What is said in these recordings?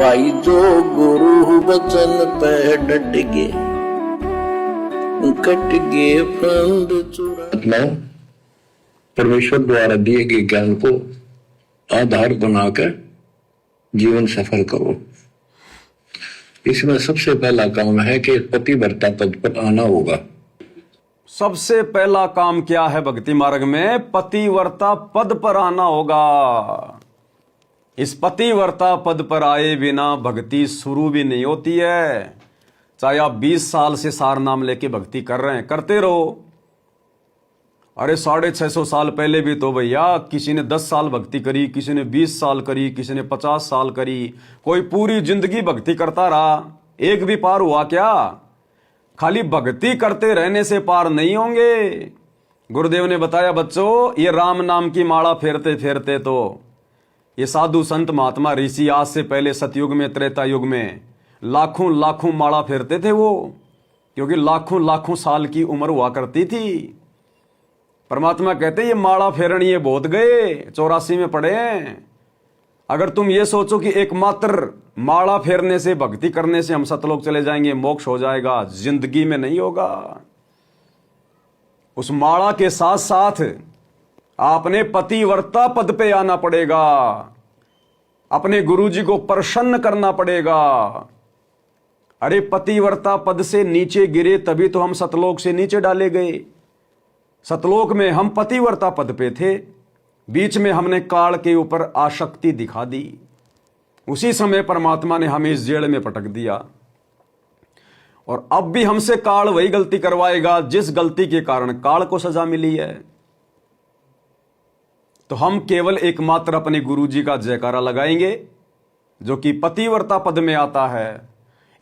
भाई जो गुरु बचन पे डट गए, कट गए फंद चुरा। आत्माओं, परमेश्वर द्वारा दिए गए ज्ञान को आधार बनाकर जीवन सफल करो। इसमें सबसे पहला काम है कि पतिव्रता पद पर आना होगा। सबसे पहला काम क्या है भक्ति मार्ग में? पतिव्रता पद पर आना होगा। इस पतिव्रता पद पर आए बिना भक्ति शुरू भी नहीं होती है। चाहे आप 20 साल से सार नाम लेके भक्ति कर रहे हैं, करते रहो। अरे 650 साल पहले भी तो भैया किसी ने 10 साल भक्ति करी, किसी ने 20 साल करी, किसी ने 50 साल करी, कोई पूरी जिंदगी भक्ति करता रहा। एक भी पार हुआ क्या? खाली भक्ति करते रहने से पार नहीं होंगे। गुरुदेव ने बताया बच्चों, ये राम नाम की माला फेरते फेरते तो ये साधु संत महात्मा ऋषि आज से पहले सतयुग में, त्रेता युग में लाखों लाखों माला फेरते थे वो, क्योंकि लाखों लाखों साल की उम्र हुआ करती थी। परमात्मा कहते ये माला फेरन ये बहुत गए, 84 में पड़े हैं। अगर तुम ये सोचो कि एकमात्र माला फेरने से, भक्ति करने से हम सतलोक चले जाएंगे, मोक्ष हो जाएगा, जिंदगी में नहीं होगा। उस माला के साथ साथ आपने पतिव्रता पद पे आना पड़ेगा, अपने गुरुजी को प्रसन्न करना पड़ेगा। अरे पतिव्रता पद से नीचे गिरे तभी तो हम सतलोक से नीचे डाले गए। सतलोक में हम पतिव्रता पद पे थे, बीच में हमने काल के ऊपर आसक्ति दिखा दी। उसी समय परमात्मा ने हमें इस जेल में पटक दिया। और अब भी हमसे काल वही गलती करवाएगा जिस गलती के कारण काल को सजा मिली है। तो हम केवल एकमात्र अपने गुरुजी का जयकारा लगाएंगे जो कि पतिव्रता पद में आता है।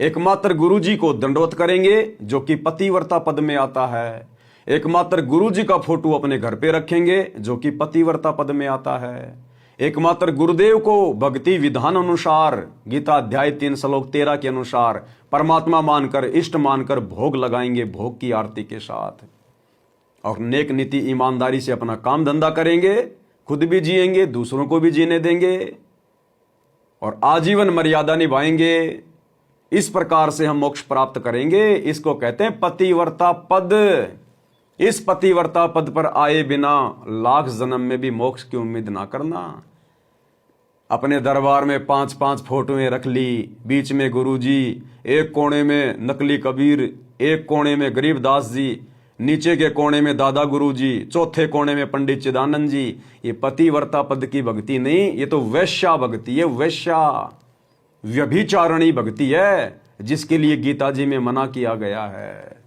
एकमात्र गुरुजी को दंडवत करेंगे जो कि पतिव्रता पद में आता है। एकमात्र गुरुजी का फोटो अपने घर पे रखेंगे जो कि पतिव्रता पद में आता है। एकमात्र गुरुदेव को भक्ति विधान अनुसार, गीता अध्याय 3 श्लोक 13 के अनुसार परमात्मा मानकर, इष्ट मानकर भोग लगाएंगे, भोग की आरती के साथ। और नेक नीति ईमानदारी से अपना काम धंधा करेंगे, खुद भी जिएंगे, दूसरों को भी जीने देंगे और आजीवन मर्यादा निभाएंगे। इस प्रकार से हम मोक्ष प्राप्त करेंगे। इसको कहते हैं पतिव्रता पद। इस पतिव्रता पद पर आए बिना लाख जन्म में भी मोक्ष की उम्मीद ना करना। अपने दरबार में 5-5 फोटोएं रख ली, बीच में गुरुजी, एक कोने में नकली कबीर, एक कोने में गरीबदास जी, नीचे के कोने में दादा गुरुजी, चौथे कोने में पंडित चिदानंद जी। ये पतिव्रता पद की भक्ति नहीं, ये तो वैश्या भक्ति है, वैश्या व्यभिचारणी भक्ति है, जिसके लिए गीता जी में मना किया गया है।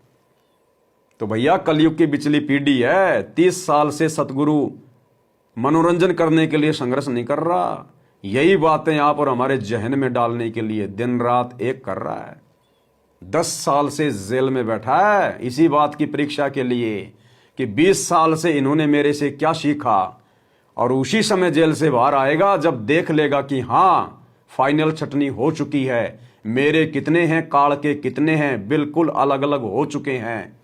तो भैया कलयुग की बिचली पीढ़ी है। 30 साल से सतगुरु मनोरंजन करने के लिए संघर्ष नहीं कर रहा, यही बातें आप और हमारे जहन में डालने के लिए दिन रात एक कर रहा है। 10 साल से जेल में बैठा है इसी बात की परीक्षा के लिए कि 20 साल से इन्होंने मेरे से क्या सीखा। और उसी समय जेल से बाहर आएगा जब देख लेगा कि हाँ फाइनल छटनी हो चुकी है, मेरे कितने हैं, काल के कितने हैं, बिल्कुल अलग अलग हो चुके हैं।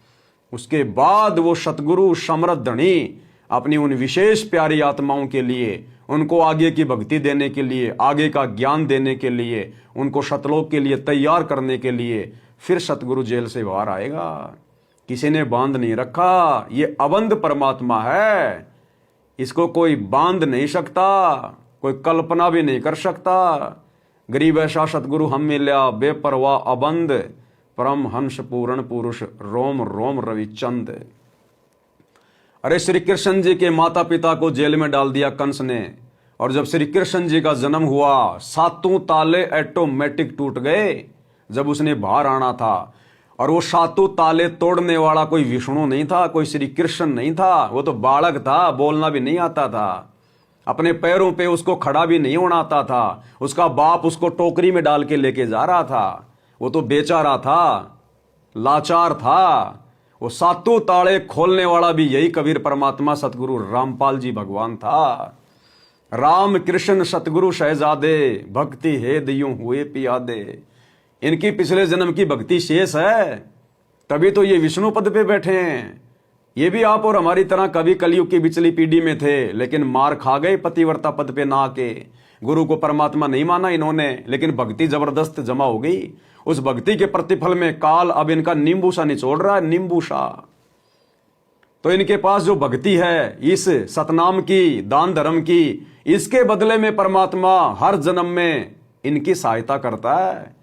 उसके बाद वो सतगुरु समृद्ध धनी अपनी उन विशेष प्यारी आत्माओं के लिए, उनको आगे की भक्ति देने के लिए, आगे का ज्ञान देने के लिए, उनको सतलोक के लिए तैयार करने के लिए फिर सतगुरु जेल से बाहर आएगा। किसी ने बांध नहीं रखा, ये अबंध परमात्मा है, इसको कोई बांध नहीं सकता, कोई कल्पना भी नहीं कर सकता। गरीब ऐसा सतगुरु हम मिल्या, बेपरवाह अबंध, परम हंस पूर्ण पुरुष, रोम रोम रविचंद। अरे श्री कृष्ण जी के माता पिता को जेल में डाल दिया कंस ने, और जब श्री कृष्ण जी का जन्म हुआ 7 ताले ऑटोमेटिक टूट गए जब उसने बाहर आना था। और वो 7 ताले तोड़ने वाला कोई विष्णु नहीं था, कोई श्री कृष्ण नहीं था, वो तो बालक था, बोलना भी नहीं आता था, अपने पैरों पे उसको खड़ा भी नहीं होना आता था। उसका बाप उसको टोकरी में डाल के लेके जा रहा था, वो तो बेचारा था, लाचार था। वो 7 ताले खोलने वाला भी यही कबीर परमात्मा सतगुरु रामपाल जी भगवान था। राम कृष्ण सतगुरु शहजादे, भक्ति हे दियों हुए पियादे। इनकी पिछले जन्म की भक्ति शेष है, तभी तो ये विष्णु पद पे बैठे हैं। ये भी आप और हमारी तरह कभी कलयुग की बिचली पीढ़ी में थे, लेकिन मार खा गए पतिव्रता पद पे ना आके। गुरु को परमात्मा नहीं माना इन्होंने, लेकिन भक्ति जबरदस्त जमा हो गई। उस भक्ति के प्रतिफल में काल अब इनका नींबू सा निचोड़ रहा है, नींबू सा। तो इनके पास जो भक्ति है इस सतनाम की, दान धर्म की, इसके बदले में परमात्मा हर जन्म में इनकी सहायता करता है।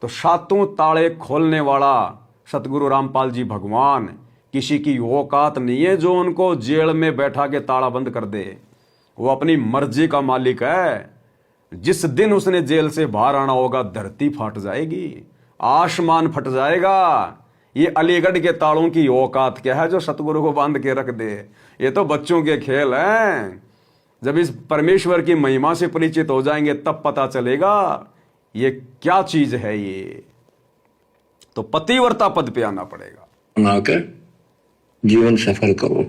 तो सातों ताले खोलने वाला सतगुरु रामपाल जी भगवान किसी की औकात नहीं है जो उनको जेल में बैठा के ताला बंद कर दे। वो अपनी मर्जी का मालिक है। जिस दिन उसने जेल से बाहर आना होगा, धरती फट जाएगी, आसमान फट जाएगा। ये अलीगढ़ के तालों की औकात क्या है जो सतगुरु को बांध के रख दे। ये तो बच्चों के खेल हैं। जब इस परमेश्वर की महिमा से परिचित हो जाएंगे तब पता चलेगा ये क्या चीज है। ये तो पतिव्रता पद पे आना पड़ेगा, बनाकर जीवन सफल करो।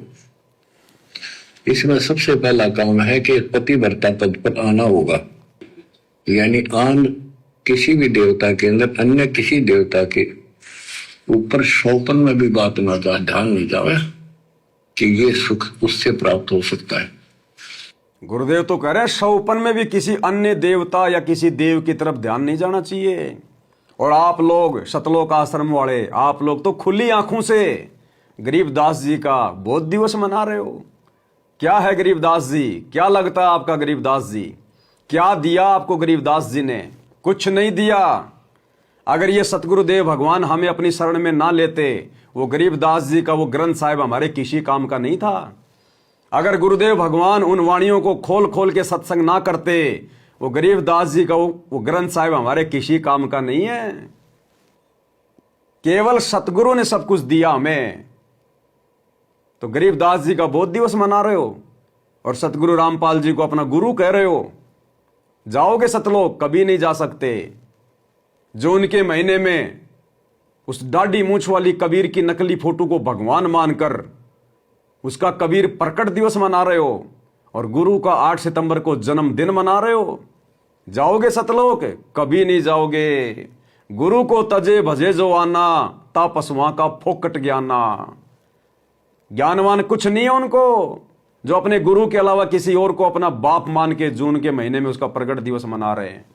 इसमें सबसे पहला काम है कि पतिव्रता पद पर आना होगा। यानी आन किसी भी देवता के अंदर अन्य किसी देवता के ऊपर शौपन में भी बात ना जाए, ध्यान नहीं जावे कि ये सुख उससे प्राप्त हो सकता है। गुरुदेव तो कह रहे हैं शौपन में भी किसी अन्य देवता या किसी देव की तरफ ध्यान नहीं जाना चाहिए। और आप लोग सतलोक आश्रम वाले, आप लोग तो खुली आंखों से गरीबदास जी का बोध दिवस मना रहे हो। क्या है गरीबदास जी? क्या लगता है आपका गरीबदास जी? क्या दिया आपको गरीबदास जी ने? कुछ नहीं दिया। अगर ये सतगुरुदेव भगवान हमें अपनी शरण में ना लेते, वो गरीबदास जी का वो ग्रंथ साहिब हमारे किसी काम का नहीं था। अगर गुरुदेव भगवान उन वाणियों को खोल खोल के सत्संग ना करते, वो गरीबदास जी का वो ग्रंथ साहिब हमारे किसी काम का नहीं है। केवल सतगुरु ने सब कुछ दिया हमें। तो गरीबदास जी का बोध दिवस मना रहे हो और सतगुरु रामपाल जी को अपना गुरु कह रहे हो। जाओगे सतलोक? कभी नहीं जा सकते। जो उनके महीने में उस दाढ़ी मूंछ वाली कबीर की नकली फोटो को भगवान मानकर उसका कबीर प्रकट दिवस मना रहे हो और गुरु का 8 सितंबर को जन्मदिन मना रहे हो। जाओगे सतलोक? कभी नहीं जाओगे। गुरु को तजे भजे जो आना, तापसवां का फोकट ज्ञाना। ज्ञानवान कुछ नहीं है उनको जो अपने गुरु के अलावा किसी और को अपना बाप मान के जून के महीने में उसका प्रकट दिवस मना रहे हैं।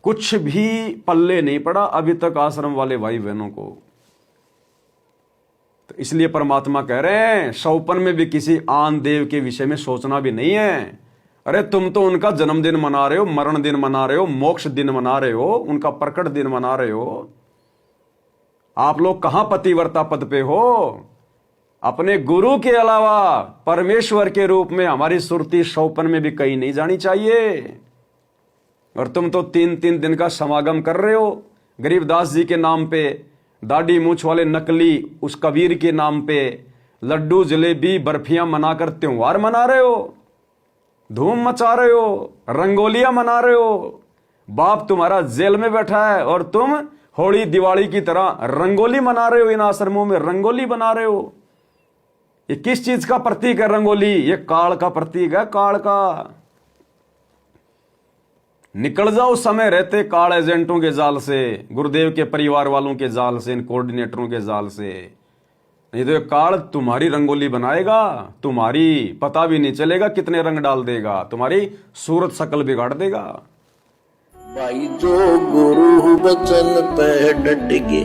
कुछ भी पल्ले नहीं पड़ा अभी तक आश्रम वाले भाई बहनों को। तो इसलिए परमात्मा कह रहे हैं शौपन में भी किसी आन देव के विषय में सोचना भी नहीं है। अरे तुम तो उनका जन्मदिन मना रहे हो, मरण दिन मना रहे हो, मोक्ष दिन मना रहे हो, उनका प्रकट दिन मना रहे हो। आप लोग कहां पतिव्रता पद पे हो? अपने गुरु के अलावा परमेश्वर के रूप में हमारी सुरती शौपन में भी कहीं नहीं जानी चाहिए। और तुम तो 3-3 दिन का समागम कर रहे हो गरीबदास जी के नाम पे, दाढ़ी मूंछ वाले नकली उस कबीर के नाम पे लड्डू जलेबी बर्फियां मनाकर त्योहार मना रहे हो, धूम मचा रहे हो, रंगोलियां मना रहे हो। बाप तुम्हारा जेल में बैठा है और तुम होली दिवाली की तरह रंगोली मना रहे हो। इन आश्रमों में रंगोली बना रहे हो। ये किस चीज का प्रतीक है रंगोली? ये काल का प्रतीक है, काल का। निकल जाओ समय रहते काल एजेंटों के जाल से, गुरुदेव के परिवार वालों के जाल से, इन कोऑर्डिनेटरों के जाल से। नहीं तो काल तुम्हारी रंगोली बनाएगा, तुम्हारी पता भी नहीं चलेगा कितने रंग डाल देगा, तुम्हारी सूरत शकल बिगाड़ देगा। भाई जो गुरु बचन पे डट गे,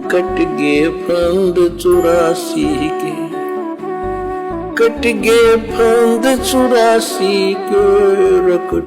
कट गे फंद 84 के, कट गे फंद 84 के रकट।